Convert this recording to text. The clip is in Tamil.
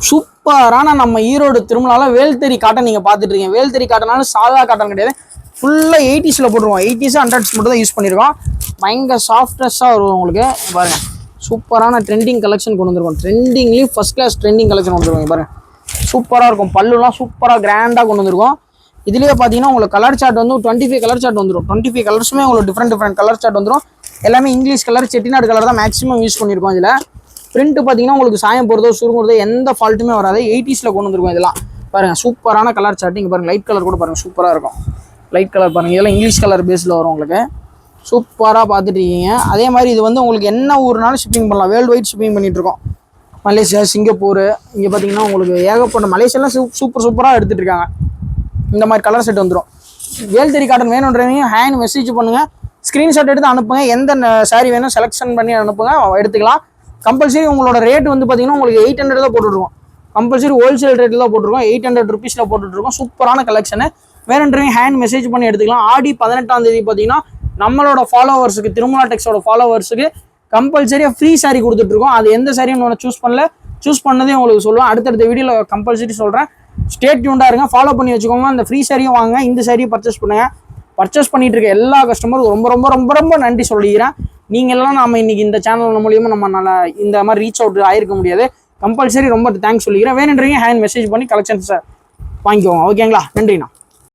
சூப்பரான நம்ம ஈரோடு திருமலால வேல்தெரி காட்டன் நீங்கள் பார்த்துட்டு இருக்கீங்க. வேல்தெரி காட்டனாலும் சாதா காட்டன் கிடையாது, ஃபுல்லாக 80s போட்டுருவோம். 80s 100s மட்டும் தான் யூஸ் பண்ணியிருக்கோம். பயங்கர சாஃப்ட்னஸாக வரும் உங்களுக்கு. பாருங்கள் சூப்பரான ட்ரெண்டிங் கலெக்ஷன் கொண்டு வந்துருக்கோம். ட்ரெண்டிங்லேயும் ஃபஸ்ட் கிளாஸ் ட்ரெண்டிங் கலெக்ஷன் கொண்டு வந்துருக்கோம். பாருங்கள் சூப்பராக இருக்கும். பல்லுலாம் சூப்பராக கிராண்டாக கொண்டு வந்துருக்கோம். இதுலேயே பார்த்தீங்கன்னா உங்களுக்கு கலர் சார்ட் வந்து 25 கலர் சார்ட் வந்துடும். 25 கலர்ஸுமே உங்களுக்கு டிஃப்ரெண்ட் கலர் சார்ட் வந்துடும். எல்லாமே இங்கிலீஷ் கலர், செட்டிநாடு கலர் தான் மேக்ஸிமம் யூஸ் பண்ணியிருக்கோம். இதில் பிரிண்ட் பார்த்தீங்கன்னா உங்களுக்கு சாயம் போகிறதோ சுருங்குறதோ எந்த ஃபால்ட்டுமே வராது. 80s கொண்டு வந்துருக்கோம். இதெல்லாம் பாருங்கள் சூப்பரான கலர் சார்ட். இங்கே பாருங்கள் லைட் கலர் கூட பாருங்கள் சூப்பராக இருக்கும். லைட் கலர் பாருங்கள், இதெல்லாம் இங்கிலீஷ் கலர் பேஸில் வரும் உங்களுக்கு. சூப்பராக பார்த்துட்டு இருக்கீங்க. அதே மாதிரி இது வந்து உங்களுக்கு என்ன ஊர்னாலும் ஷிப்பிங் பண்ணலாம். வேர்ல்டு வைட் ஷிப்பிங் பண்ணிகிட்ருக்கோம். மலேசியா, சிங்கப்பூர், இங்கே பார்த்தீங்கன்னா உங்களுக்கு ஏகப்பட்ட மலேசியாலாம் சூப்பராக எடுத்துகிட்டு இருக்காங்க. இந்த மாதிரி கலர் செட் வந்துடும். வேல்தெரி காட்டன் வேணுன்றவங்க ஹேண்ட் மெசேஜ் பண்ணுங்கள், ஸ்க்ரீன்ஷாட் எடுத்து அனுப்புங்க. எந்த சாரீ வேணும் செலெக்ஷன் பண்ணி அனுப்புங்க, எடுத்துக்கலாம். கம்பல்சரி உங்களோட ரேட் வந்து பார்த்தீங்கன்னா உங்களுக்கு 800 தான் போட்டுருக்கோம். கம்பல்சரி ஹோல்சேல் ரேட்டில் தான் போட்டுருக்கோம். 800 ருபீஸில் போட்டுட்ருக்கோம். சூப்பரான கலெக்ஷனு. வேணுன்றவங்க ஹேண்ட் மெசேஜ் பண்ணி எடுத்துக்கலாம். ஆடி 18ஆம் தேதி பார்த்தீங்கன்னா நம்மளோட ஃபாலோவர்ஸுக்கு, திருமலா டெக்ஸோட ஃபாலோவர்ஸுக்கு கம்பல்சரியாக ஃப்ரீ சாரீ கொடுத்துட்ருக்கோம். அது எந்த சாரியும் ஒன்று சூஸ் பண்ணல, சூஸ் பண்ணதே உங்களுக்கு சொல்லுவேன். அடுத்தடுத்த வீடியோவில் கம்பல்சரி சொல்கிறேன். ஸ்டே டியூன்டாக இருங்க, ஃபாலோ பண்ணி வச்சுக்கோங்க. அந்த ஃப்ரீ சாரியும் வாங்க, இந்த சாரியும் பர்ச்சேஸ் பண்ணுங்கள். பர்ச்சேஸ் பண்ணிட்டு இருக்க எல்லா கஸ்டமரும் ரொம்ப ரொம்ப ரொம்ப ரொம்ப நன்றி சொல்லிக்கிறேன். நீங்கள் எல்லாம் நம்ம இன்னைக்கு இந்த சேனல் மூலியமாக நம்ம நல்லா இந்த மாதிரி ரீச் அவுட் ஆயிருக்க முடியாது. கம்பல்சரி ரொம்ப தேங்க்ஸ் சொல்லிக்கிறேன். வேணுன்றீங்க ஹேண்ட் மெசேஜ் பண்ணி கலெக்ஷன்ஸை வாங்கிக்கோங்க. ஓகேங்களா? நன்றிண்ணா.